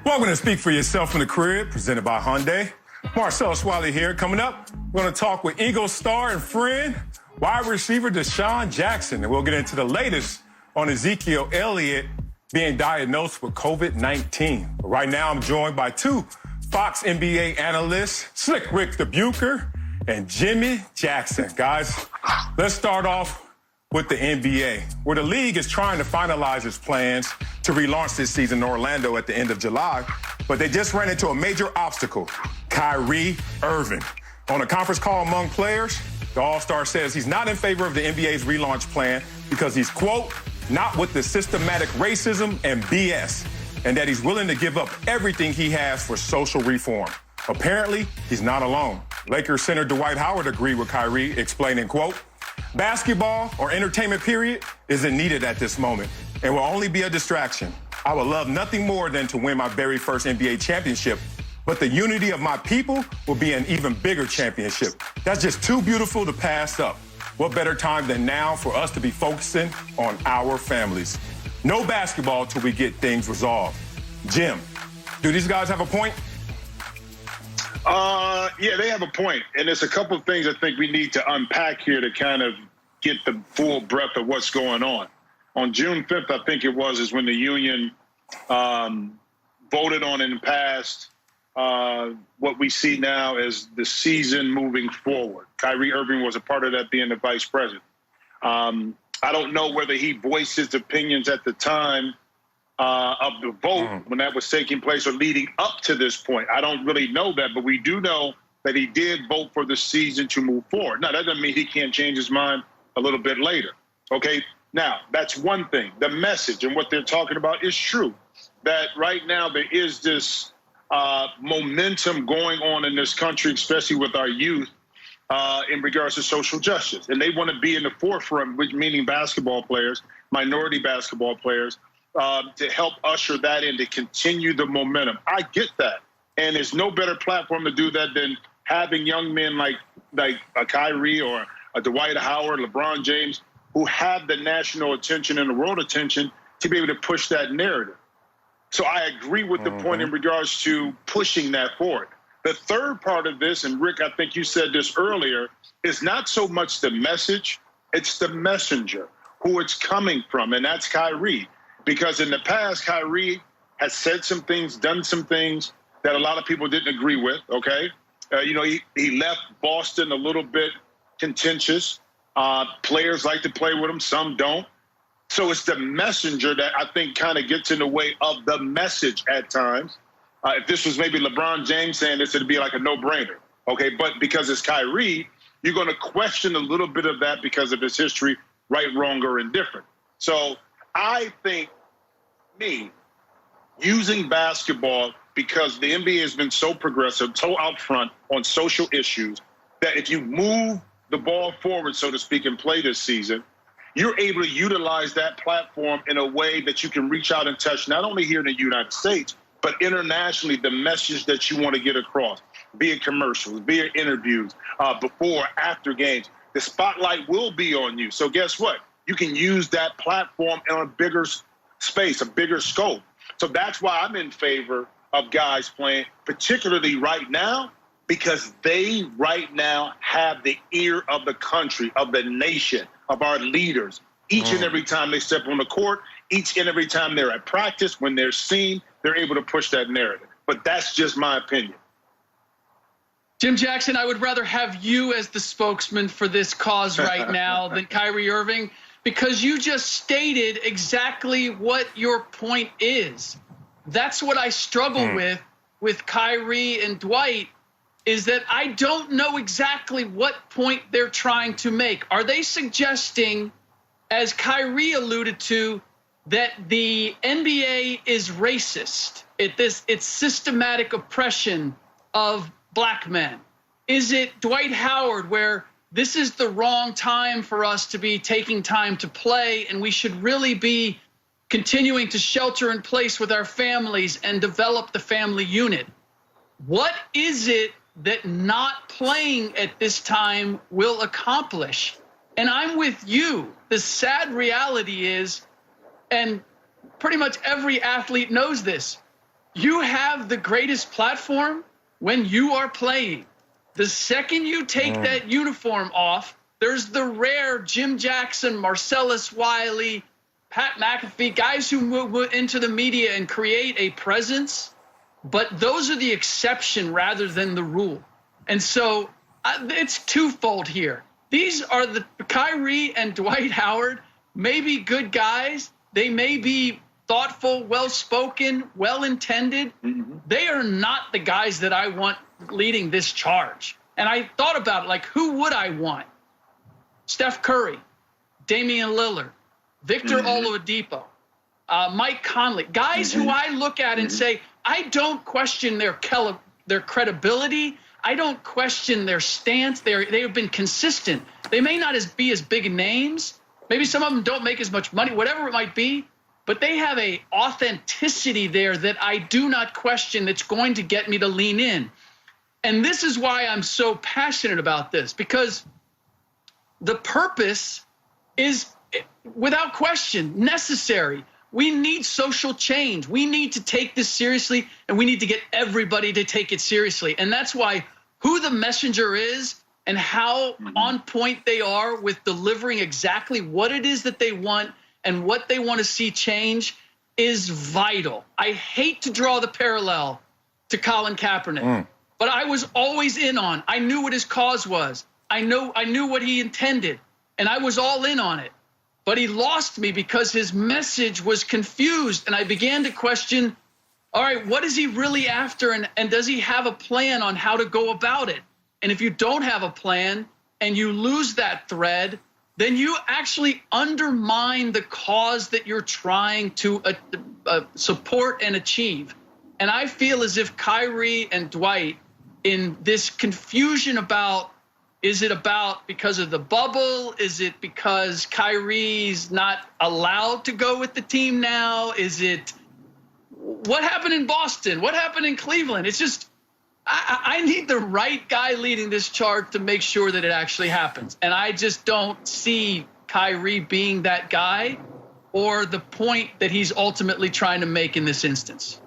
Welcome to Speak For Yourself in the Crib, presented by Hyundai. Marcel Swiley here. Coming up, we're going to talk with Eagles star and friend, wide receiver DeSean Jackson, and we'll get into the latest on Ezekiel Elliott being diagnosed with COVID-19. But right now, I'm joined by two Fox NBA analysts, Slick Rick the Bucher and Jimmy Jackson. Guys, let's start off with the NBA, where the league is trying to finalize its plans to relaunch this season in Orlando at the end of July, but they just ran into a major obstacle, Kyrie Irving. On a conference call among players, the All-Star says he's not in favor of the NBA's relaunch plan because he's, quote, not with the systematic racism and BS, and that he's willing to give up everything he has for social reform. Apparently, he's not alone. Lakers center Dwight Howard agreed with Kyrie, explaining, quote, basketball or entertainment period isn't needed at this moment and will only be a distraction. I would love nothing more than to win my very first NBA championship, but the unity of my people will be an even bigger championship. That's just too beautiful to pass up. What better time than now for us to be focusing on our families? No basketball till we get things resolved. Jim, do these guys have a point? Yeah, they have a point. And there's a couple of things I think we need to unpack here to kind of get the full breadth of what's going on. On June 5th, I think it was, is when the union voted on and passed what we see now as the season moving forward. Kyrie Irving was a part of that, being the vice president. I don't know whether he voiced his opinions at the time of the vote when that was taking place or leading up to this point. I don't really know that, but we do know that he did vote for the season to move forward. Now, that doesn't mean he can't change his mind a little bit later, okay? Now, that's one thing. The message and what they're talking about is true, that right now there is this momentum going on in this country, especially with our youth, in regards to social justice. And they want to be in the forefront, which meaning basketball players, minority basketball players, to help usher that in, to continue the momentum. I get that. And there's no better platform to do that than having young men like a Kyrie or a Dwight Howard, LeBron James, who have the national attention and the world attention to be able to push that narrative. So I agree with the point in regards to pushing that forward. The third part of this, and Rick, I think you said this earlier, is not so much the message, it's the messenger, who it's coming from, and that's Kyrie. Because in the past, Kyrie has said some things, done some things that a lot of people didn't agree with, okay? He left Boston a little bit contentious. Players like to play with him, some don't. So it's the messenger that I think kind of gets in the way of the message at times. If this was maybe LeBron James saying this, it'd be like a no-brainer, okay? But because it's Kyrie, you're going to question a little bit of that because of his history, right, wrong, or indifferent. So I think using basketball, because the NBA has been so progressive, so out front on social issues, that if you move the ball forward, so to speak, and play this season, you're able to utilize that platform in a way that you can reach out and touch, not only here in the United States, but internationally, the message that you want to get across, be it commercials, be it interviews, before, after games. The spotlight will be on you. So guess what? You can use that platform in a bigger space, a bigger scope. So that's why I'm in favor of guys playing, particularly right now, because they right now have the ear of the country, of the nation, of our leaders. Each and every time they step on the court, each and every time they're at practice, when they're seen, they're able to push that narrative. But that's just my opinion. Jim Jackson, I would rather have you as the spokesman for this cause right now than Kyrie Irving, because you just stated exactly what your point is. That's what I struggle with Kyrie and Dwight, is that I don't know exactly what point they're trying to make. Are they suggesting, as Kyrie alluded to, that the NBA is racist? It's systematic oppression of black men? Is it Dwight Howard, where this is the wrong time for us to be taking time to play, and we should really be continuing to shelter in place with our families and develop the family unit? What is it that not playing at this time will accomplish? And I'm with you. The sad reality is, and pretty much every athlete knows this, you have the greatest platform when you are playing. The second you take that uniform off, there's the rare Jim Jackson, Marcellus Wiley, Pat McAfee, guys who move into the media and create a presence, but those are the exception rather than the rule. And so it's twofold here. These are the Kyrie and Dwight Howard, may be good guys. They may be thoughtful, well-spoken, well-intended. They are not the guys that I want leading this charge. And I thought about it, like, who would I want? Steph Curry, Damian Lillard, Victor Oladipo, Mike Conley, guys who I look at and say, I don't question their credibility. I don't question their stance. They have been consistent. They may not be as big names. Maybe some of them don't make as much money, whatever it might be, but they have a authenticity there that I do not question that's going to get me to lean in. And this is why I'm so passionate about this, because the purpose is, without question, necessary. We need social change. We need to take this seriously, and we need to get everybody to take it seriously. And that's why who the messenger is and how on point they are with delivering exactly what it is that they want and what they want to see change is vital. I hate to draw the parallel to Colin Kaepernick, but I was always in on. I knew what his cause was. I knew what he intended, and I was all in on it. But he lost me because his message was confused, and I began to question, all right, what is he really after, and does he have a plan on how to go about it? And if you don't have a plan and you lose that thread, then you actually undermine the cause that you're trying to support and achieve. And I feel as if Kyrie and Dwight, in this confusion about, is it about because of the bubble? Is it because Kyrie's not allowed to go with the team now? Is it what happened in Boston? What happened in Cleveland? It's just, I need the right guy leading this charge to make sure that it actually happens. And I just don't see Kyrie being that guy or the point that he's ultimately trying to make in this instance.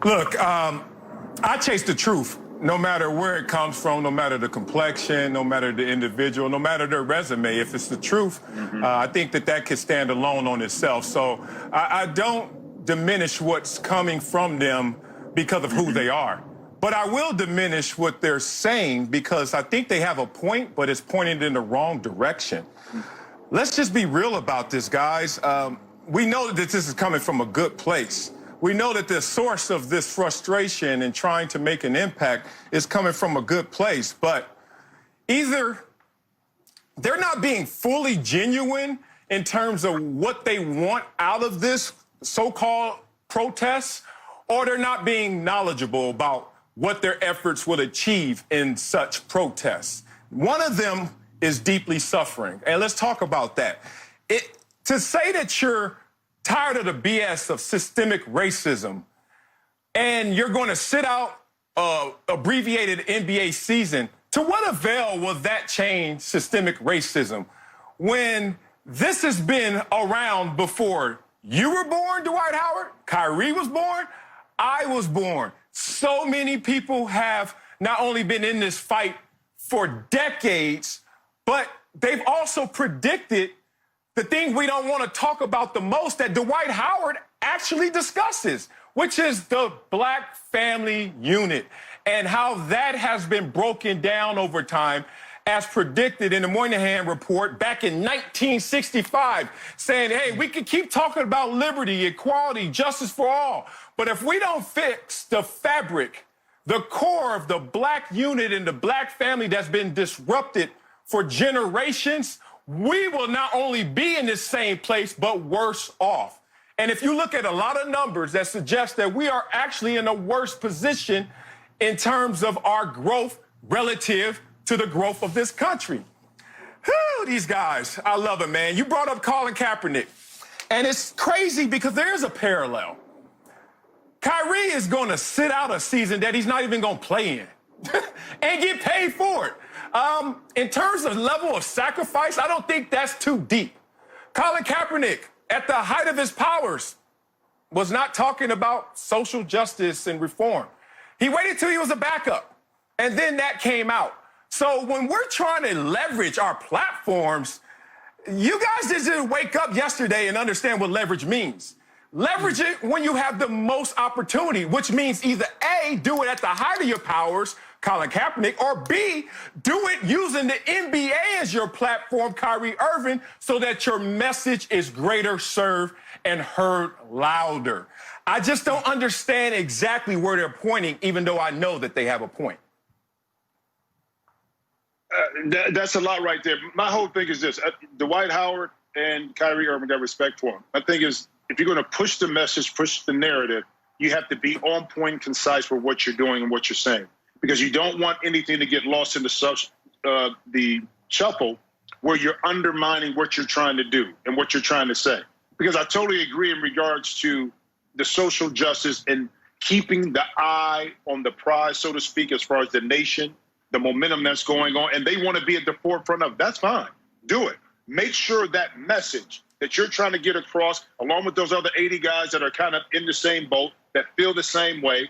Look, I chase the truth. No matter where it comes from, no matter the complexion, no matter the individual, no matter their resume, if it's the truth, I think that could stand alone on itself. So I don't diminish what's coming from them because of who they are. But I will diminish what they're saying because I think they have a point, but it's pointed in the wrong direction. Let's just be real about this, guys. We know that this is coming from a good place. We know that the source of this frustration and trying to make an impact is coming from a good place, but either they're not being fully genuine in terms of what they want out of this so-called protest, or they're not being knowledgeable about what their efforts will achieve in such protests. One of them is deeply suffering, and let's talk about that. To say that you're tired of the BS of systemic racism, and you're going to sit out abbreviated NBA season, to what avail will that change systemic racism when this has been around before you were born, Dwight Howard, Kyrie was born, I was born. So many people have not only been in this fight for decades, but they've also predicted the thing we don't want to talk about the most that Dwight Howard actually discusses, which is the black family unit and how that has been broken down over time as predicted in the Moynihan report back in 1965, saying, hey, we can keep talking about liberty, equality, justice for all, but if we don't fix the fabric, the core of the black unit and the black family that's been disrupted for generations, we will not only be in this same place, but worse off. And if you look at a lot of numbers that suggest that we are actually in a worse position in terms of our growth relative to the growth of this country. Whew, these guys, I love it, man. You brought up Colin Kaepernick, and it's crazy because there is a parallel. Kyrie is going to sit out a season that he's not even going to play in and get paid for it. In terms of level of sacrifice, I don't think that's too deep. Colin Kaepernick, at the height of his powers, was not talking about social justice and reform. He waited till he was a backup, and then that came out. So when we're trying to leverage our platforms, you guys just didn't wake up yesterday and understand what leverage means. Leverage it when you have the most opportunity, which means either A, do it at the height of your powers, Colin Kaepernick, or B, do it using the NBA as your platform, Kyrie Irving, so that your message is greater served and heard louder. I just don't understand exactly where they're pointing, even though I know that they have a point. That's a lot right there. My whole thing is this. Dwight Howard and Kyrie Irving got respect for him. My thing is, if you're going to push the message, push the narrative, you have to be on point and concise with what you're doing and what you're saying. Because you don't want anything to get lost in the shuffle where you're undermining what you're trying to do and what you're trying to say. Because I totally agree in regards to the social justice and keeping the eye on the prize, so to speak, as far as the nation, the momentum that's going on, and they want to be at the forefront of. That's fine. Do it. Make sure that message that you're trying to get across, along with those other 80 guys that are kind of in the same boat, that feel the same way,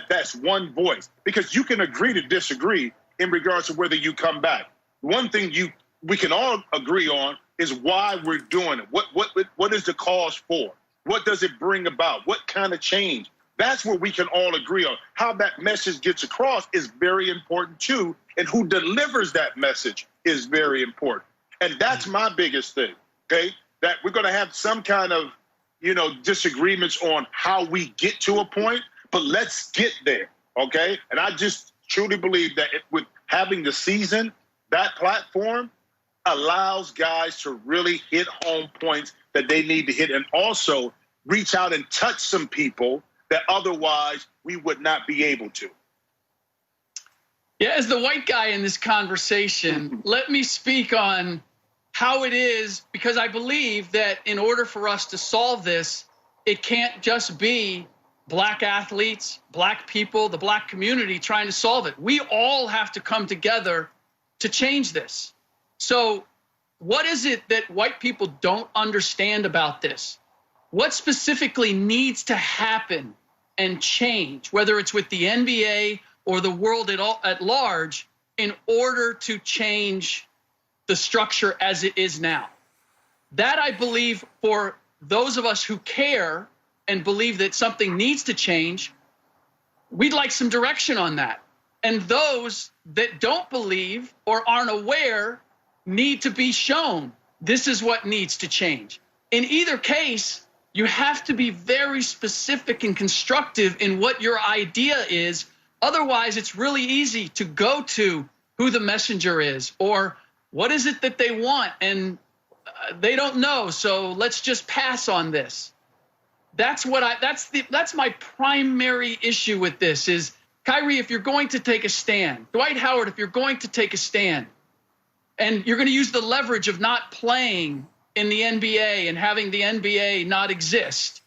that's one voice. Because you can agree to disagree in regards to whether you come back. One thing we can all agree on is why we're doing it. What is the cause for? What does it bring about? What kind of change? That's what we can all agree on. How that message gets across is very important too, and who delivers that message is very important. And that's my biggest thing, okay? That we're going to have some kind of, disagreements on how we get to a point, but let's get there, okay? And I just truly believe that with having the season, that platform allows guys to really hit home points that they need to hit, and also reach out and touch some people that otherwise we would not be able to. Yeah, as the white guy in this conversation, let me speak on how it is, because I believe that in order for us to solve this, it can't just be black athletes, black people, the black community trying to solve it. We all have to come together to change this. So what is it that white people don't understand about this? What specifically needs to happen and change, whether it's with the NBA or the world at large, in order to change the structure as it is now? That, I believe, for those of us who care and believe that something needs to change, we'd like some direction on that. And those that don't believe or aren't aware need to be shown this is what needs to change. In either case, you have to be very specific and constructive in what your idea is. Otherwise, it's really easy to go to who the messenger is or what is it that they want, and they don't know, so let's just pass on this. That's my primary issue with this is, Kyrie, if you're going to take a stand, Dwight Howard, if you're going to take a stand, and you're going to use the leverage of not playing in the NBA and having the NBA not exist,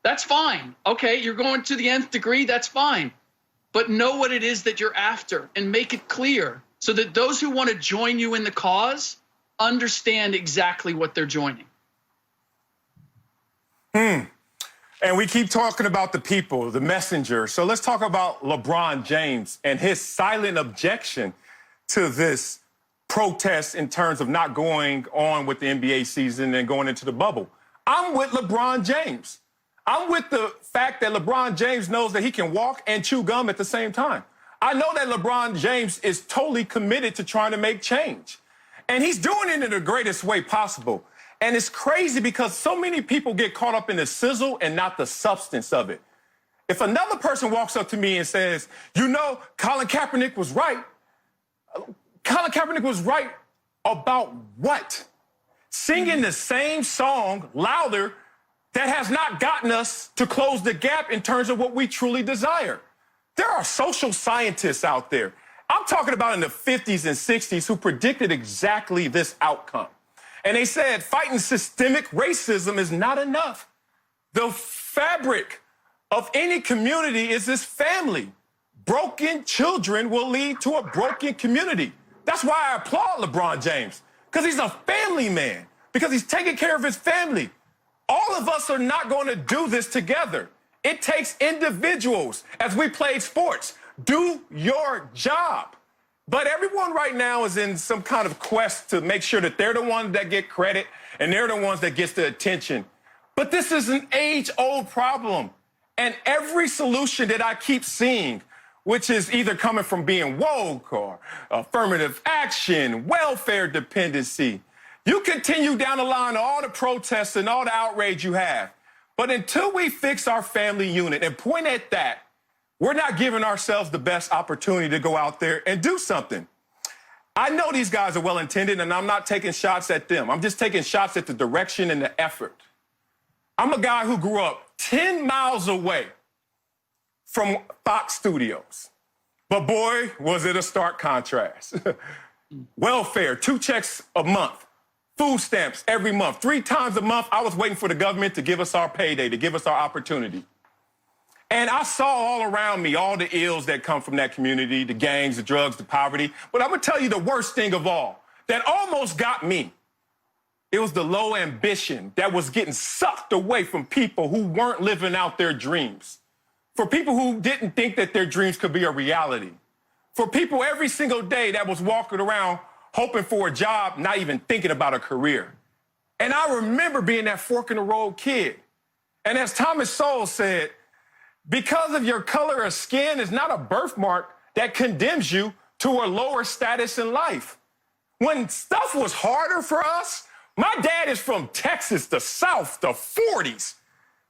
that's fine. Okay, you're going to the nth degree, that's fine. But know what it is that you're after and make it clear so that those who want to join you in the cause understand exactly what they're joining. And we keep talking about the people, the messenger. So let's talk about LeBron James and his silent objection to this protest in terms of not going on with the NBA season and going into the bubble. I'm with LeBron James. I'm with the fact that LeBron James knows that he can walk and chew gum at the same time. I know that LeBron James is totally committed to trying to make change. And he's doing it in the greatest way possible. And it's crazy because so many people get caught up in the sizzle and not the substance of it. If another person walks up to me and says, Colin Kaepernick was right. Colin Kaepernick was right about what? Singing the same song louder that has not gotten us to close the gap in terms of what we truly desire. There are social scientists out there. I'm talking about in the 50s and 60s who predicted exactly this outcome. And they said fighting systemic racism is not enough. The fabric of any community is this family. Broken children will lead to a broken community. That's why I applaud LeBron James, because he's a family man, because he's taking care of his family. All of us are not going to do this together. It takes individuals, as we played sports. Do your job. But everyone right now is in some kind of quest to make sure that they're the ones that get credit and they're the ones that gets the attention. But this is an age-old problem. And every solution that I keep seeing, which is either coming from being woke or affirmative action, welfare dependency, you continue down the line of all the protests and all the outrage you have. But until we fix our family unit and point at that, we're not giving ourselves the best opportunity to go out there and do something. I know these guys are well-intended, and I'm not taking shots at them. I'm just taking shots at the direction and the effort. I'm a guy who grew up 10 miles away from Fox Studios. But boy, was it a stark contrast. Welfare, 2 checks a month. Food stamps every month. 3 times a month, I was waiting for the government to give us our payday, to give us our opportunity. And I saw all around me all the ills that come from that community, the gangs, the drugs, the poverty. But I'm going to tell you the worst thing of all that almost got me. It was the low ambition that was getting sucked away from people who weren't living out their dreams. For people who didn't think that their dreams could be a reality. For people every single day that was walking around hoping for a job, not even thinking about a career. And I remember being that fork-in-the-road kid. And as Thomas Sowell said, because of your color of skin is not a birthmark that condemns you to a lower status in life. When stuff was harder for us, my dad is from Texas, the South, the 40s.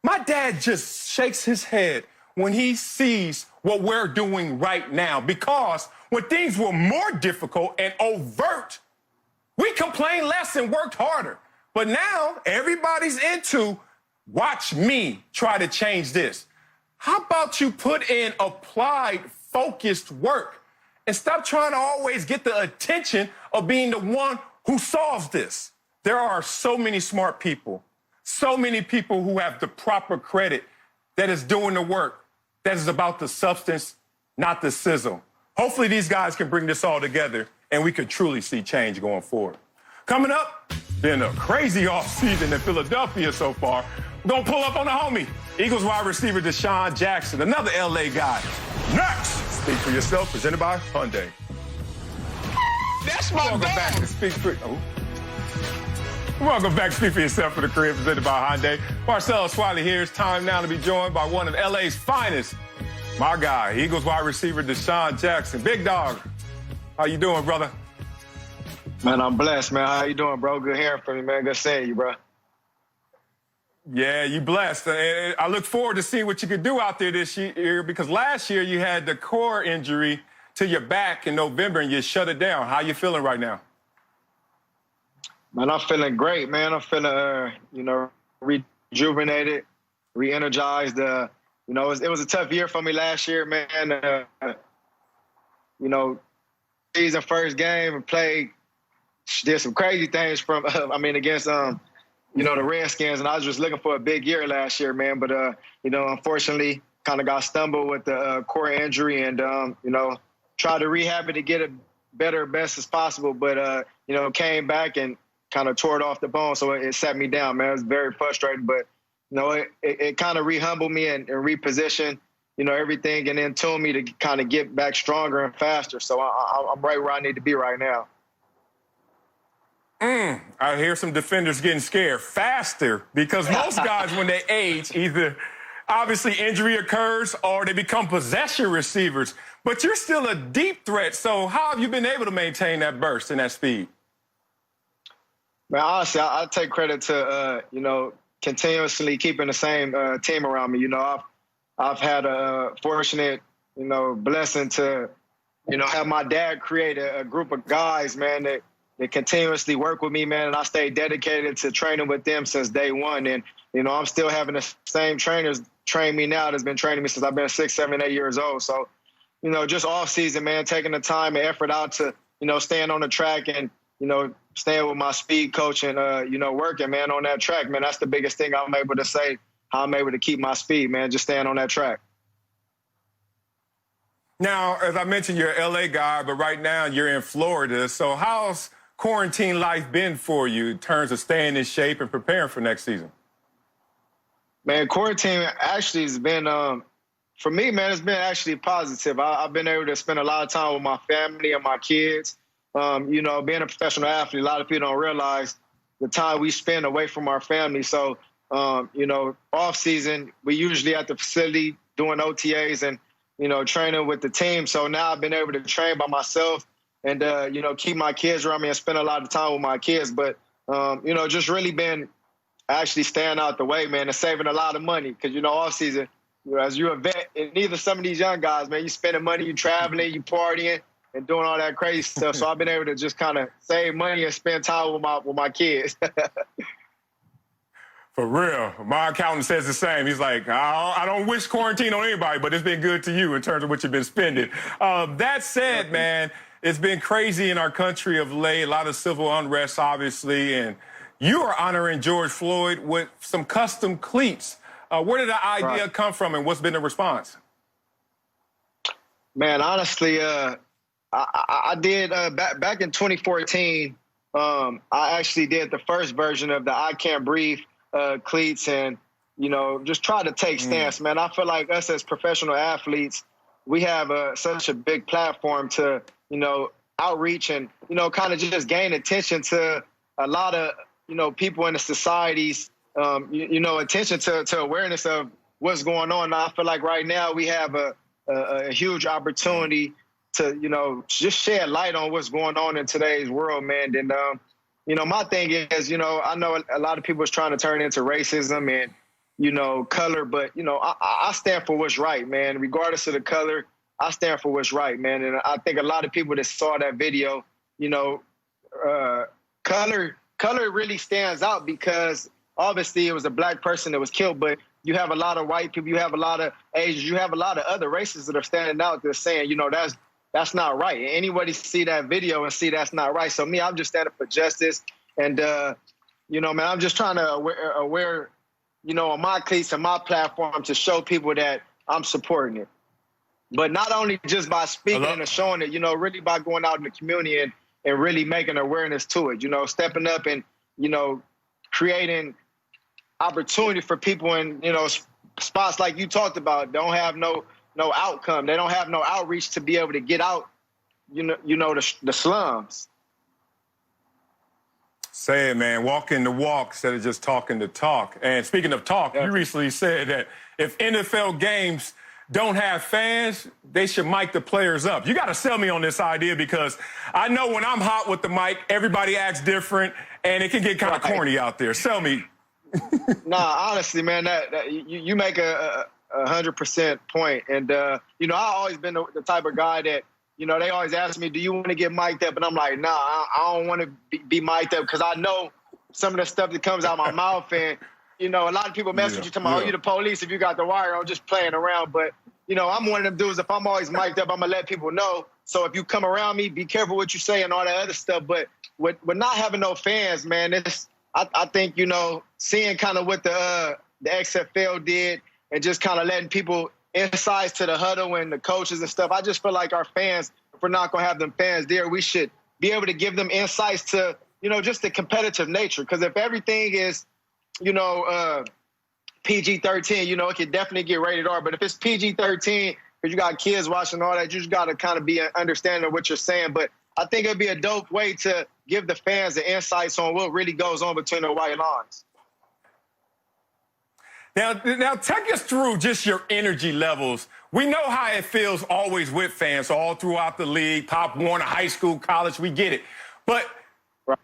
My dad just shakes his head when he sees what we're doing right now, because when things were more difficult and overt, we complained less and worked harder. But now everybody's into watch me try to change this. How about you put in applied, focused work and stop trying to always get the attention of being the one who solves this? There are so many smart people, so many people who have the proper credit that is doing the work, that is about the substance, not the sizzle. Hopefully these guys can bring this all together and we could truly see change going forward. Coming up, been a crazy offseason in Philadelphia so far. We're going to pull up on the homie, Eagles wide receiver DeSean Jackson, another LA guy. Next, Speak for Yourself, presented by Hyundai. That's my Welcome back to Speak for Welcome back to Speak for Yourself for the Crib, presented by Hyundai. Marcel Swiley here. It's time now to be joined by one of LA's finest, my guy, Eagles wide receiver DeSean Jackson. Big dog, how you doing, brother? Man, I'm blessed, man. How you doing, bro? Good hearing from you, man. Good seeing you, bro. Yeah, you blessed. And I look forward to seeing what you could do out there this year, because last year you had the core injury to your back in November and you shut it down. How you feeling right now? Man, I'm feeling great, man. I'm feeling, rejuvenated, re-energized. It was a tough year for me last year, man. Season first game and did some crazy things against the Redskins, and I was just looking for a big year last year, man. But, unfortunately, kind of got stumbled with the core injury and, tried to rehab it to get it better, best as possible. But, came back and kind of tore it off the bone. So it set me down, man. It was very frustrating. But, it kind of re-humbled me and repositioned, everything, and then told me to kind of get back stronger and faster. So I'm right where I need to be right now. I hear some defenders getting scared faster, because most guys, when they age, either obviously injury occurs or they become possession receivers. But you're still a deep threat. So how have you been able to maintain that burst and that speed? Man, honestly, I take credit to, continuously keeping the same team around me. I've had a fortunate, blessing to, have my dad create a group of guys, man, that continuously work with me, man, and I stay dedicated to training with them since day one. And, I'm still having the same trainers train me now that's been training me since I've been 6, 7, 8 years old. So, just off season, man, taking the time and effort out to, staying on the track and, staying with my speed coach and, working, man, on that track, man. That's the biggest thing I'm able to say, how I'm able to keep my speed, man, just staying on that track. Now, as I mentioned, you're an LA guy, but right now you're in Florida. So how's quarantine life been for you in terms of staying in shape and preparing for next season? Man, quarantine actually has been, for me, man, it's been actually positive. I've been able to spend a lot of time with my family and my kids. You know, being a professional athlete, a lot of people don't realize the time we spend away from our family. So, you know, off season, we usually at the facility doing OTAs and, you know, training with the team. So now I've been able to train by myself and, you know, keep my kids around me and spend a lot of time with my kids. But, you know, just really been actually staying out the way, man, and saving a lot of money. Because, you know, off season, you know, as you're a vet, and neither some of these young guys, man, you spending money, you traveling, you partying, and doing all that crazy stuff. So I've been able to just kind of save money and spend time with my kids. For real. My accountant says the same. He's like, I don't wish quarantine on anybody, but it's been good to you in terms of what you've been spending. That said, man, it's been crazy in our country of late, a lot of civil unrest, obviously, and you are honoring George Floyd with some custom cleats. Where did the idea come from, and what's been the response? Man, honestly, I did back in 2014. I actually did the first version of the I Can't Breathe cleats, and you know, just try to take stance. Man, I feel like us as professional athletes, we have such a big platform to, you know, outreach and, you know, kind of just gain attention to a lot of, you know, people in the societies, you know, attention to awareness of what's going on. Now, I feel like right now we have a huge opportunity to, you know, just shed light on what's going on in today's world, man. And, you know, my thing is, you know, I know a lot of people is trying to turn into racism and, you know, color, but, you know, I stand for what's right, man. Regardless of the color, I stand for what's right, man. And I think a lot of people that saw that video, you know, color really stands out because obviously it was a black person that was killed, but you have a lot of white people, you have a lot of Asians, you have a lot of other races that are standing out there saying, you know, that's not right. And anybody see that video and see that's not right. So me, I'm just standing for justice. And, you know, man, I'm just trying to aware, you know, on my cleats and my platform to show people that I'm supporting it. But not only just by speaking and showing it, you know, really by going out in the community and really making awareness to it, you know, stepping up and, you know, creating opportunity for people in, you know, spots like you talked about, don't have no outcome. They don't have no outreach to be able to get out, you know, the slums. Say it, man. Walking the walk instead of just talking the talk. And speaking of talk, you recently said that if NFL games don't have fans, they should mic the players up. You got to sell me on this idea because I know when I'm hot with the mic, everybody acts different, and it can get kind of corny out there. Sell me. Nah, honestly, man, that you make a 100% point. And, you know, I've always been the type of guy that, you know, they always ask me, do you want to get mic'd up? And I'm like, nah, I don't want to be mic'd up because I know some of the stuff that comes out my mouth. And, you know, a lot of people mess with you talking about, oh, you the police if you got the wire. I'm just playing around. But, you know, I'm one of them dudes, if I'm always mic'd up, I'm going to let people know. So if you come around me, be careful what you say and all that other stuff. But with not having no fans, man, I think, you know, seeing kind of what the XFL did and just kind of letting people insights to the huddle and the coaches and stuff, I just feel like our fans, if we're not going to have them fans there, we should be able to give them insights to, you know, just the competitive nature. Because if everything is, you know, PG-13, you know, it can definitely get rated R. But if it's PG-13, because you got kids watching all that, you just got to kind of be understanding of what you're saying. But I think it'd be a dope way to give the fans the insights on what really goes on between the white lines. Now, take us through just your energy levels. We know how it feels always with fans all throughout the league, Pop Warner, high school, college, we get it. But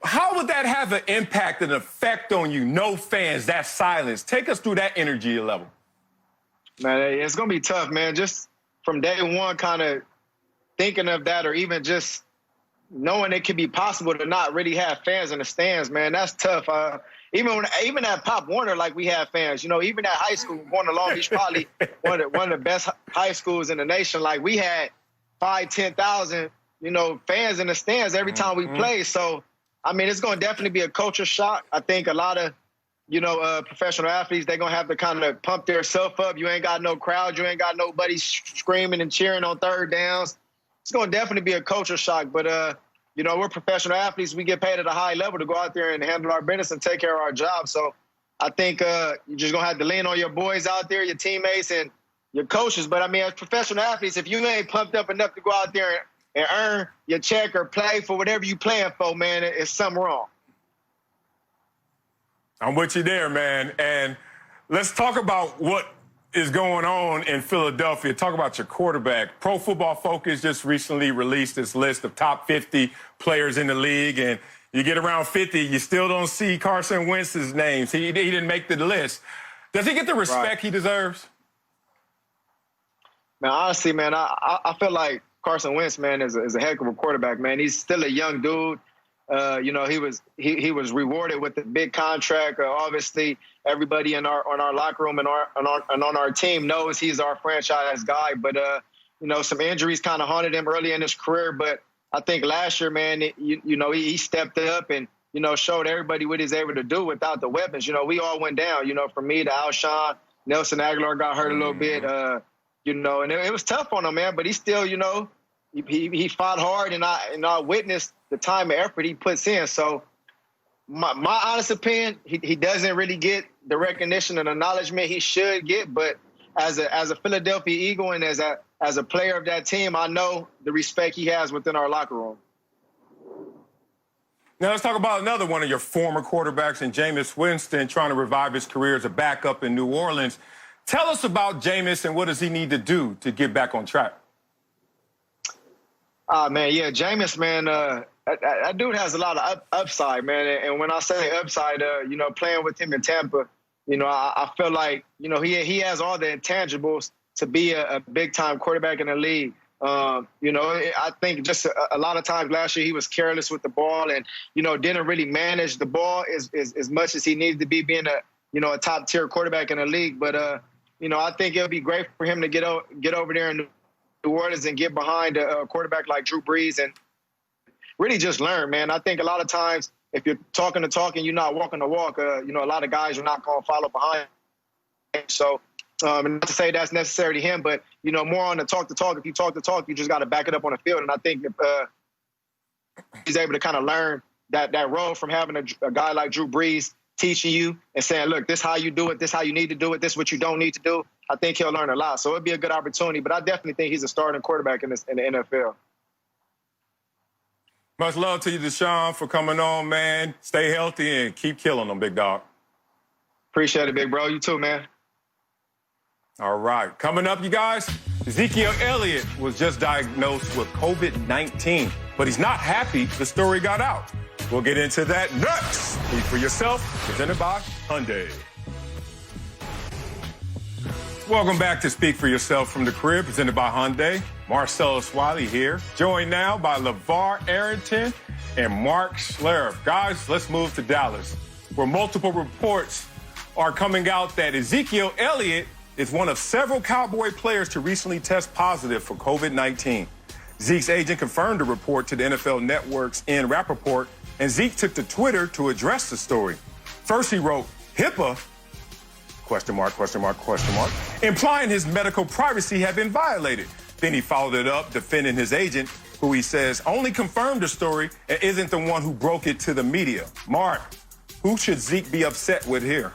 how would that have an impact and effect on you? No fans, that silence. Take us through that energy level. Man, it's going to be tough, man. Just from day one kind of thinking of that or even just knowing it could be possible to not really have fans in the stands, man, that's tough. Even at Pop Warner, like we have fans, you know, even at high school, going to Long Beach, probably one of the best high schools in the nation. Like we had 5,000-10,000, you know, fans in the stands every time we play. So, I mean, it's going to definitely be a culture shock. I think a lot of, you know, professional athletes, they're going to have to kind of pump their self up. You ain't got no crowd. You ain't got nobody screaming and cheering on third downs. It's going to definitely be a culture shock. But, you know, we're professional athletes. We get paid at a high level to go out there and handle our business and take care of our job. So, I think you're just going to have to lean on your boys out there, your teammates, and your coaches. But, I mean, as professional athletes, if you ain't pumped up enough to go out there and earn your check or play for whatever you playing for, man, it's something wrong. I'm with you there, man. And let's talk about what is going on in Philadelphia. Talk about your quarterback. Pro Football Focus just recently released this list of top 50 players in the league, and you get around 50, you still don't see Carson Wentz's names. He didn't make the list. Does he get the respect he deserves? Man, honestly, man, I feel like Carson Wentz, man, is a heck of a quarterback, man. He's still a young dude. You know, he was rewarded with a big contract. Obviously, everybody on our locker room and on our team knows he's our franchise guy. But you know, some injuries kind of haunted him early in his career. But I think last year, man, you know, he stepped up and, you know, showed everybody what he's able to do without the weapons. You know, we all went down. You know, from me to Alshon, Nelson Aguilar got hurt a little bit. You know, and it was tough on him, man. But he still, you know, he fought hard, and I witnessed the time and effort he puts in. So my honest opinion, he doesn't really get the recognition and acknowledgement he should get. But as a Philadelphia Eagle and as a player of that team, I know the respect he has within our locker room. Now let's talk about another one of your former quarterbacks, in Jameis Winston, trying to revive his career as a backup in New Orleans. Tell us about Jameis and what does he need to do to get back on track? Man, yeah, Jameis, man, that dude has a lot of upside, man. And when I say upside, you know, playing with him in Tampa, you know, I feel like, you know, he has all the intangibles to be a big-time quarterback in the league. You know, I think just a lot of times last year he was careless with the ball and, you know, didn't really manage the ball as much as he needed to be being a top-tier quarterback in the league. But, you know, I think it'll be great for him to get over there in New Orleans and get behind a quarterback like Drew Brees and really just learn, man. I think a lot of times if you're talking the talk and you're not walking the walk, you know, a lot of guys are not going to follow behind. So not to say that's necessary to him, but, you know, more on the talk the talk. If you talk the talk, you just got to back it up on the field. And I think if he's able to kind of learn that role from having a guy like Drew Brees teaching you and saying, look, this is how you do it, this is how you need to do it, this is what you don't need to do, I think he'll learn a lot. So it'd be a good opportunity. But I definitely think he's a starting quarterback in the NFL. Much love to you, DeSean, for coming on, man. Stay healthy and keep killing them, big dog. Appreciate it, big bro. You too, man. All right. Coming up, you guys, Ezekiel Elliott was just diagnosed with COVID-19, but he's not happy the story got out. We'll get into that next. Speak for yourself, presented by Hyundai. Welcome back to Speak for Yourself from the Crib, presented by Hyundai. Marcellus Wiley here, joined now by LeVar Arrington and Mark Schlereth. Guys, let's move to Dallas, where multiple reports are coming out that Ezekiel Elliott is one of several Cowboy players to recently test positive for COVID-19. Zeke's agent confirmed the report to the NFL Network's Ian Rappaport, and Zeke took to Twitter to address the story. First, he wrote, HIPAA, question mark, question mark, question mark, implying his medical privacy had been violated. Then he followed it up, defending his agent, who he says only confirmed the story and isn't the one who broke it to the media. Mark, who should Zeke be upset with here?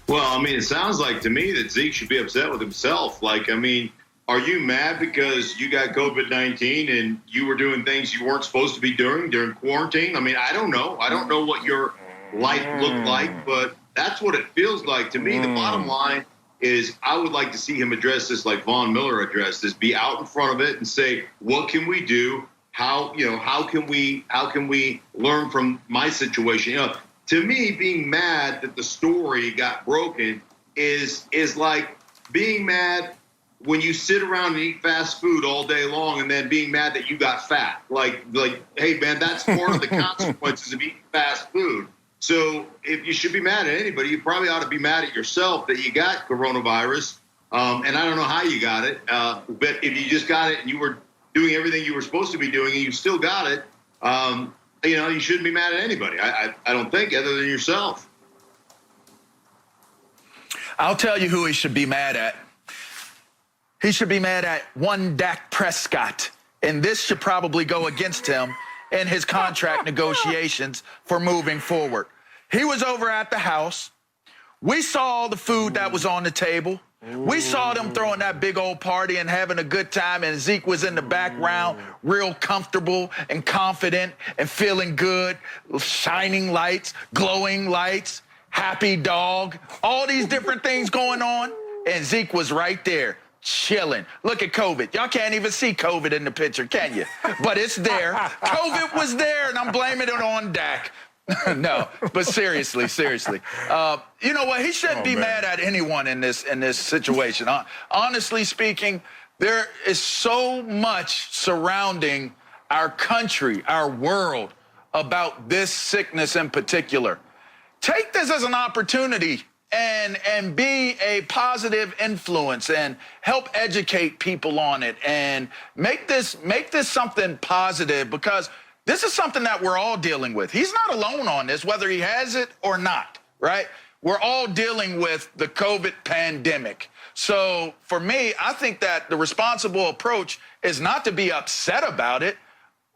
Well, I mean, it sounds like to me that Zeke should be upset with himself. Like, I mean, are you mad because you got COVID-19 and you were doing things you weren't supposed to be doing during quarantine? I mean, I don't know. I don't know what your life looked like, but that's what it feels like to me. The bottom line is I would like to see him address this like Von Miller addressed this, be out in front of it and say, what can we do? How can we learn from my situation? You know, to me, being mad that the story got broken is like being mad when you sit around and eat fast food all day long and then being mad that you got fat. Like, hey, man, that's part of the consequences of eating fast food. So if you should be mad at anybody, you probably ought to be mad at yourself that you got coronavirus. And I don't know how you got it. But if you just got it and you were doing everything you were supposed to be doing and you still got it, you know, you shouldn't be mad at anybody. I don't think, other than yourself. I'll tell you who he should be mad at. He should be mad at one Dak Prescott. And this should probably go against him in his contract negotiations for moving forward. He was over at the house We saw all the food that was on the table. We saw them throwing that big old party and having a good time, and Zeke was in the background, real comfortable and confident and feeling good, shining lights, glowing lights, happy dog, all these different things going on, and Zeke was right there, chilling. Look at COVID. Y'all can't even see COVID in the picture, can you? But it's there. COVID was there, and I'm blaming it on Dak. No, but seriously. You know what? He shouldn't be mad at anyone in this situation. Honestly speaking, there is so much surrounding our country, our world, about this sickness in particular. Take this as an opportunity and be a positive influence and help educate people on it and make this something positive, because this is something that we're all dealing with. He's not alone on this, whether he has it or not, right? We're all dealing with the COVID pandemic. So for me, I think that the responsible approach is not to be upset about it,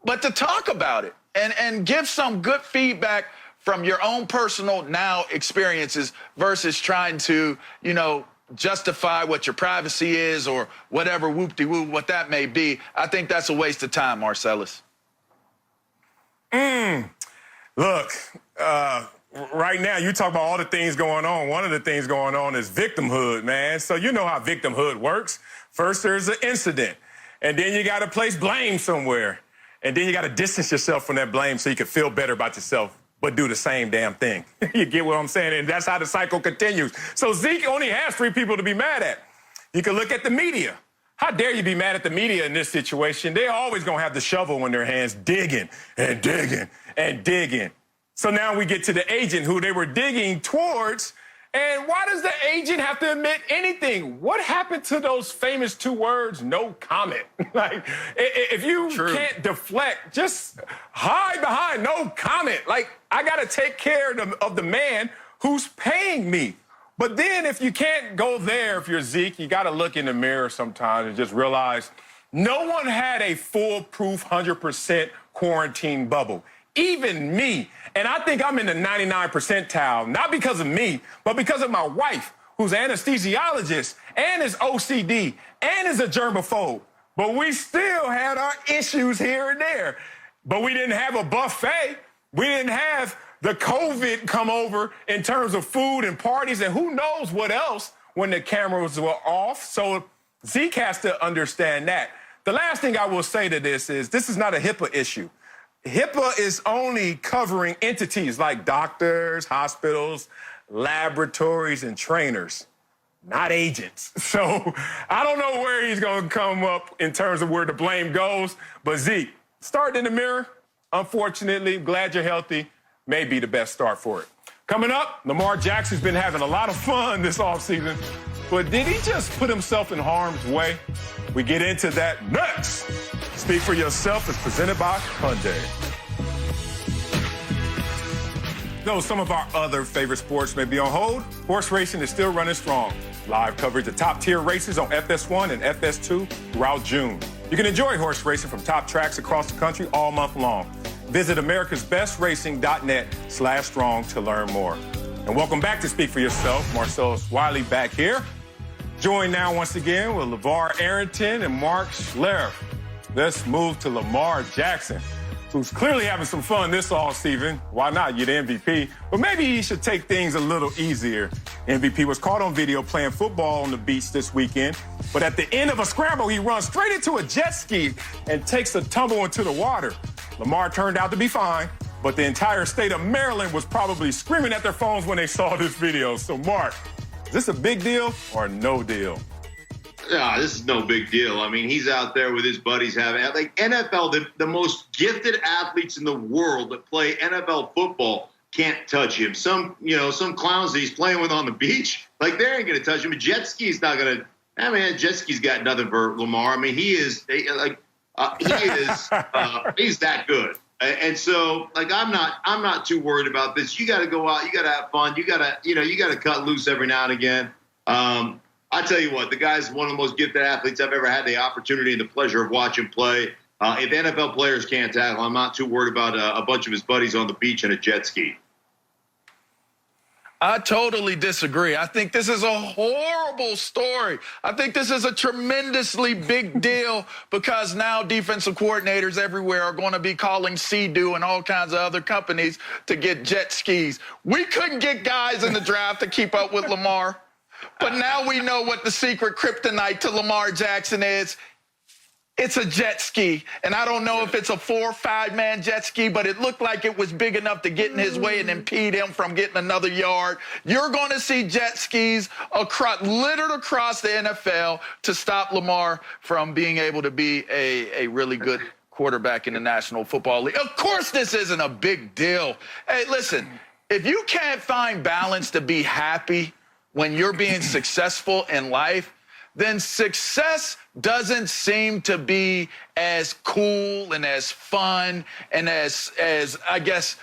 but to talk about it and give some good feedback from your own personal now experiences versus trying to, justify what your privacy is or whatever, whoop-de-whoop, what that may be. I think that's a waste of time, Marcellus. Look, right now you talk about all the things going on. One of the things going on is victimhood, man. So you know how victimhood works. First, there's an incident, and then you got to place blame somewhere, and then you got to distance yourself from that blame so you can feel better about yourself, but do the same damn thing. You get what I'm saying? And that's how the cycle continues. So Zeke only has 3 people to be mad at. You can look at the media. How dare you be mad at the media in this situation? They're always going to have the shovel in their hands, digging and digging and digging. So now we get to the agent who they were digging towards. And why does the agent have to admit anything? What happened to those famous 2 words, no comment? Like, if you can't deflect, just hide behind no comment. Like, I got to take care of the man who's paying me. But then if you can't go there, if you're Zeke, you got to look in the mirror sometimes and just realize no one had a foolproof 100% quarantine bubble, even me. And I think I'm in the 99 percentile, not because of me, but because of my wife, who's an anesthesiologist and is OCD and is a germaphobe. But we still had our issues here and there. But we didn't have a buffet. We didn't have the COVID come over in terms of food and parties and who knows what else when the cameras were off. So Zeke has to understand that. The last thing I will say to this is not a HIPAA issue. HIPAA is only covering entities like doctors, hospitals, laboratories, and trainers, not agents. So I don't know where he's going to come up in terms of where the blame goes. But Zeke, starting in the mirror, unfortunately, glad you're healthy, may be the best start for it. Coming up, Lamar Jackson's been having a lot of fun this offseason, but did he just put himself in harm's way? We get into that next. Speak for Yourself is presented by Hyundai. Though some of our other favorite sports may be on hold, horse racing is still running strong. Live coverage of top-tier races on FS1 and FS2 throughout June. You can enjoy horse racing from top tracks across the country all month long. Visit americasbestracing.net/strong to learn more. And welcome back to Speak for Yourself. Marcellus Wiley back here. Joined now once again with LeVar Arrington and Mark Schlereth. Let's move to Lamar Jackson, who's clearly having some fun this offseason. Why not? You're the MVP. But maybe he should take things a little easier. MVP was caught on video playing football on the beach this weekend. But at the end of a scramble, he runs straight into a jet ski and takes a tumble into the water. Lamar turned out to be fine, but the entire state of Maryland was probably screaming at their phones when they saw this video. So, Mark, is this a big deal or no deal? Yeah, this is no big deal. I mean, he's out there with his buddies having, like, NFL, the most gifted athletes in the world that play NFL football can't touch him. Some clowns that he's playing with on the beach, like, they ain't going to touch him. A jet ski's not going to, jet ski's got nothing for Lamar. I mean, he's that good. And so, like, I'm not too worried about this. You got to go out, you got to have fun, you got to cut loose every now and again. I tell you what, the guy's one of the most gifted athletes I've ever had the opportunity and the pleasure of watching play. If NFL players can't tackle, I'm not too worried about a bunch of his buddies on the beach in a jet ski. I totally disagree. I think this is a horrible story. I think this is a tremendously big deal because now defensive coordinators everywhere are going to be calling Sea-Doo and all kinds of other companies to get jet skis. We couldn't get guys in the draft to keep up with Lamar, but now we know what the secret kryptonite to Lamar Jackson is. It's a jet ski, and I don't know if it's a 4 or 5 man jet ski, but it looked like it was big enough to get in his way and impede him from getting another yard. You're going to see jet skis littered across the NFL to stop Lamar from being able to be a really good quarterback in the National Football League. Of course this isn't a big deal. Hey, listen, if you can't find balance to be happy when you're being successful in life, then success doesn't seem to be as cool and as fun and as I guess,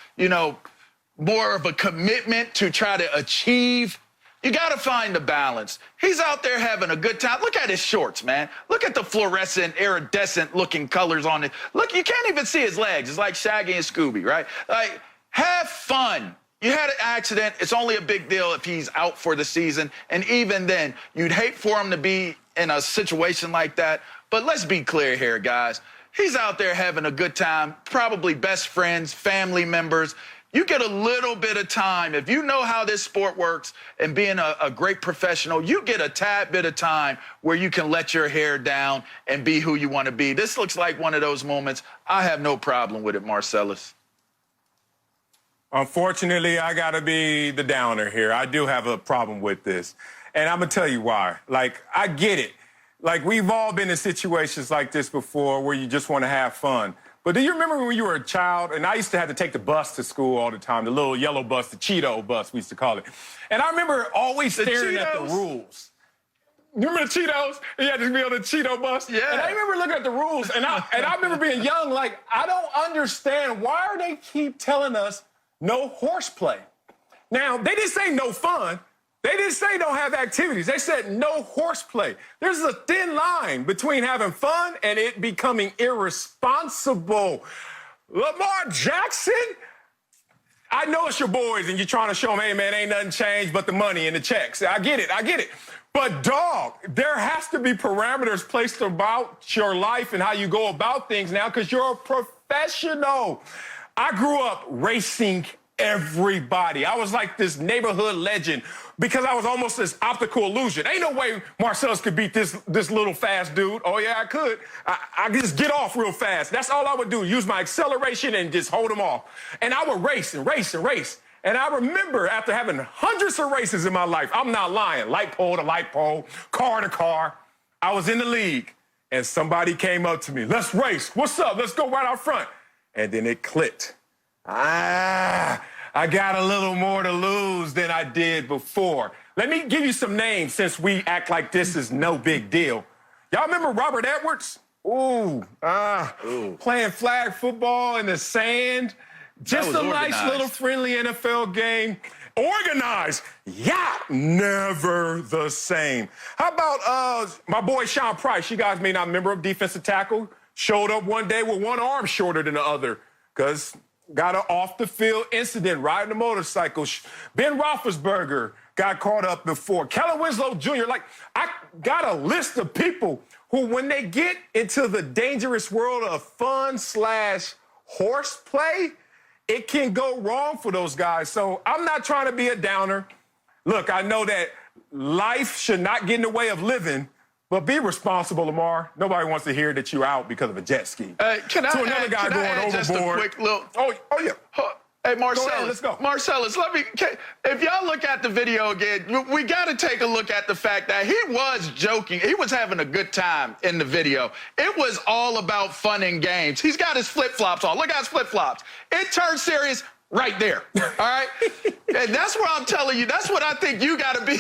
more of a commitment to try to achieve. You got to find the balance. He's out there having a good time. Look at his shorts, man. Look at the fluorescent, iridescent looking colors on it. Look, you can't even see his legs. It's like Shaggy and Scooby, right? Like, have fun. You had an accident. It's only a big deal if he's out for the season. And even then, you'd hate for him to be in a situation like that. But let's be clear here, guys. He's out there having a good time, probably best friends, family members. You get a little bit of time. If you know how this sport works and being a great professional, you get a tad bit of time where you can let your hair down and be who you want to be. This looks like one of those moments. I have no problem with it, Marcellus. Unfortunately, I got to be the downer here. I do have a problem with this. And I'm going to tell you why. Like, I get it. Like, we've all been in situations like this before where you just want to have fun. But do you remember when you were a child? And I used to have to take the bus to school all the time, the little yellow bus, the Cheeto bus, we used to call it. And I remember always staring at the rules. You remember the Cheetos? You had to be on the Cheeto bus? Yeah. And I remember looking at the rules, and I remember being young, like, I don't understand why are they keep telling us no horseplay. Now, they didn't say no fun. They didn't say don't have activities. They said no horseplay. There's a thin line between having fun and it becoming irresponsible. Lamar Jackson, I know it's your boys and you're trying to show them, hey, man, ain't nothing changed but the money and the checks. I get it. But, dog, there has to be parameters placed about your life and how you go about things now because you're a professional. I grew up racing everybody. I was like this neighborhood legend because I was almost this optical illusion. Ain't no way Marcellus could beat this little fast dude. Oh, yeah, I could. I could just get off real fast. That's all I would do, use my acceleration and just hold him off. And I would race and race and race. And I remember after having hundreds of races in my life, I'm not lying, light pole to light pole, car to car, I was in the league and somebody came up to me, let's race. What's up? Let's go right out front. And then it clicked. I got a little more to lose than I did before. Let me give you some names since we act like this is no big deal. Y'all remember Robert Edwards? Playing flag football in the sand. Just a nice little friendly NFL game. Organized. Yeah, never the same. How about my boy Sean Price? You guys may not remember him, defensive tackle. Showed up one day with one arm shorter than the other because got an off-the-field incident riding a motorcycle. Ben Roethlisberger got caught up before. Kellen Winslow Jr., like, I got a list of people who, when they get into the dangerous world of fun/horseplay, it can go wrong for those guys. So I'm not trying to be a downer. Look, I know that life should not get in the way of living, but be responsible, Lamar. Nobody wants to hear that you're out because of a jet ski. Another guy going overboard. Just a quick little. Oh yeah. Hey, Marcellus, let's go. Marcellus, if y'all look at the video again, we got to take a look at the fact that he was joking. He was having a good time in the video. It was all about fun and games. He's got his flip-flops on. Look at his flip-flops. It turned serious right there, all right? And that's what I'm telling you. That's what I think you got to be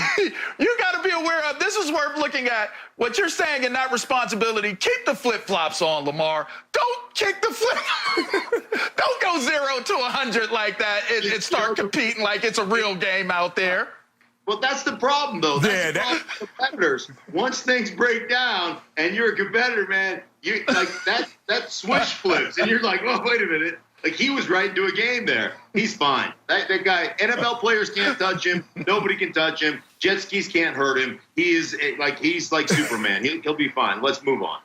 aware of. This is worth looking at. What you're saying in that responsibility, keep the flip-flops on, Lamar. Don't kick the flip. Don't go 0 to 100 like that and start competing like it's a real game out there. Well, that's the problem, though. That's the problem with competitors. Once things break down and you're a competitor, man, you like that switch flips, and you're like, oh, wait a minute. Like, he was right into a game there. He's fine. That guy, NFL players can't touch him. Nobody can touch him. Jet skis can't hurt him. He's like Superman. He'll be fine. Let's move on.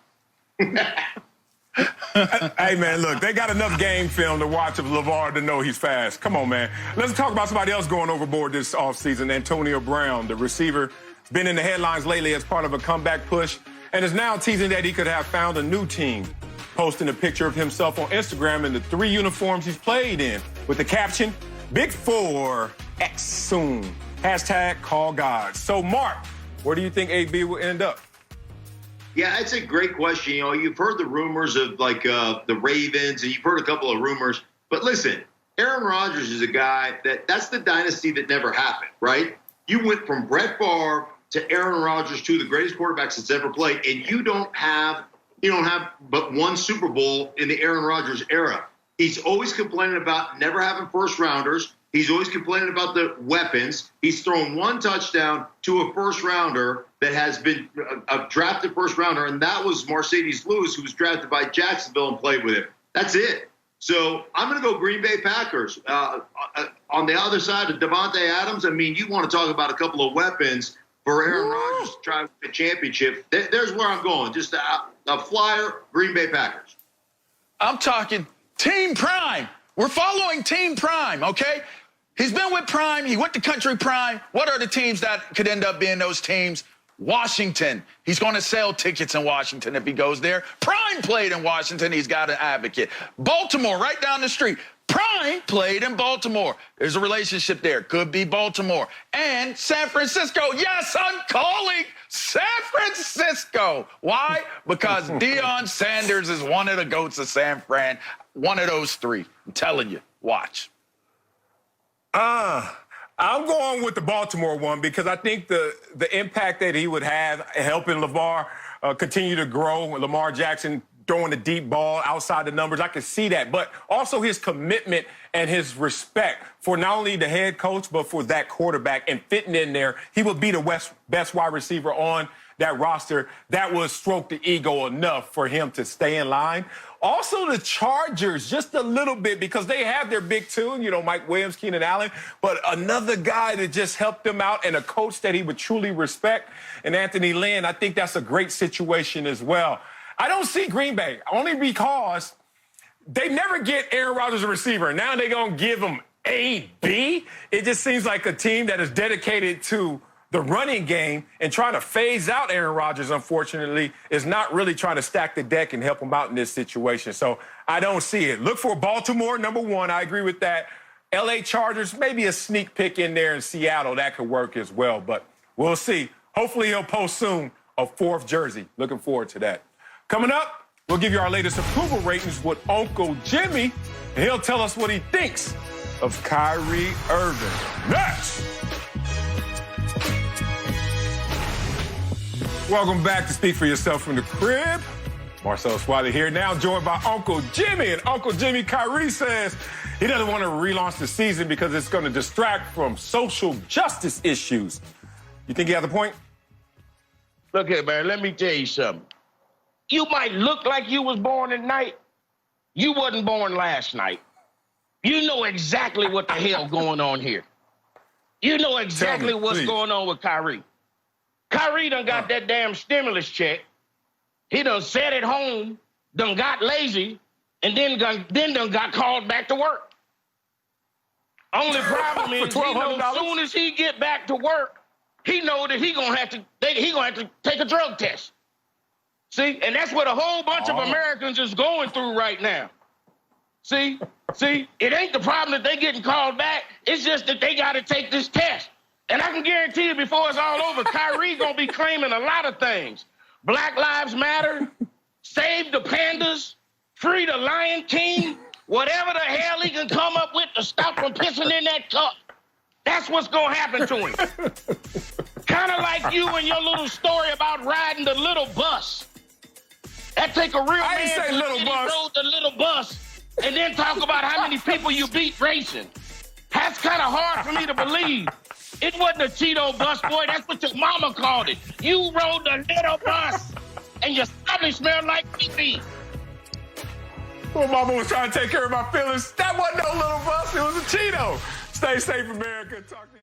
Hey, man, look, they got enough game film to watch of LeVar to know he's fast. Come on, man. Let's talk about somebody else going overboard this offseason. Antonio Brown, the receiver, has been in the headlines lately as part of a comeback push and is now teasing that he could have found a new team, posting a picture of himself on Instagram in the 3 uniforms he's played in with the caption, Big 4 X soon. Hashtag call God. So, Mark, where do you think AB will end up? Yeah, that's a great question. You know, you've heard the rumors of the Ravens, and you've heard a couple of rumors. But listen, Aaron Rodgers is a guy that's the dynasty that never happened, right? You went from Brett Favre to Aaron Rodgers, two of the greatest quarterbacks that's ever played, and you don't have but one Super Bowl in the Aaron Rodgers era. He's always complaining about never having first rounders. He's always complaining about the weapons. He's thrown 1 touchdown to a first rounder that has been a drafted first rounder, and that was Mercedes Lewis, who was drafted by Jacksonville and played with him. That's it. So I'm going to go Green Bay Packers. On the other side of Devontae Adams, I mean, you want to talk about a couple of weapons for Aaron Rodgers to try to win the championship. There's where I'm going. Just a flyer, Green Bay Packers. I'm talking Team Prime. We're following Team Prime, okay? He's been with Prime. He went to Country Prime. What are the teams that could end up being those teams? Washington. He's going to sell tickets in Washington if he goes there. Prime played in Washington. He's got an advocate. Baltimore, right down the street. Prime played in Baltimore. There's a relationship there. Could be Baltimore. And San Francisco. Yes, I'm calling San Francisco. Why? Because Deion Sanders is one of the GOATs of San Fran. One of those 3. I'm telling you. Watch. I'm going with the Baltimore one because I think the impact that he would have helping LeVar continue to grow, Lamar Jackson throwing the deep ball outside the numbers, I can see that. But also his commitment and his respect for not only the head coach, but for that quarterback and fitting in there. He would be the best wide receiver on that roster. That would stroke the ego enough for him to stay in line. Also, the Chargers, just a little bit, because they have their big 2, Mike Williams, Keenan Allen, but another guy that just helped them out and a coach that he would truly respect, and Anthony Lynn. I think that's a great situation as well. I don't see Green Bay, only because they never get Aaron Rodgers a receiver. Now they're going to give him AB. It just seems like a team that is dedicated to the running game and trying to phase out Aaron Rodgers, unfortunately, is not really trying to stack the deck and help him out in this situation. So I don't see it. Look for Baltimore, number 1. I agree with that. LA Chargers, maybe a sneak pick in there in Seattle. That could work as well, but we'll see. Hopefully he'll post soon a 4th jersey. Looking forward to that. Coming up, we'll give you our latest approval ratings with Uncle Jimmy, and he'll tell us what he thinks of Kyrie Irving. Next! Welcome back to Speak for Yourself from the Crib. Marcel Swiley here, now joined by Uncle Jimmy. And Uncle Jimmy, Kyrie says he doesn't want to relaunch the season because it's going to distract from social justice issues. You think he has a point? Look here, man, let me tell you something. You might look like you was born at night. You wasn't born last night. You know exactly what the hell going on here. You know exactly what's going on with Kyrie. Kyrie done got that damn stimulus check. He done sat at home, done got lazy, and then done got called back to work. Only problem is, he know as soon as he get back to work, he know that he gonna have to take a drug test. See, and that's what a whole bunch of Americans is going through right now. See, it ain't the problem that they getting called back. It's just that they got to take this test. And I can guarantee you before it's all over, Kyrie going to be claiming a lot of things. Black Lives Matter, Save the Pandas, Free the Lion King, whatever the hell he can come up with to stop from pissing in that cup. That's what's going to happen to him. Kind of like you and your little story about riding the little bus. That take a real man to rode the little bus and then talk about how many people you beat racing. That's kind of hard for me to believe. It wasn't a Cheeto bus, boy. That's what your mama called it. You rode the little bus, and your probably smelled like pee-pee. Well, mama was trying to take care of my feelings. That wasn't no little bus. It was a Cheeto. Stay safe, America. Talk to you.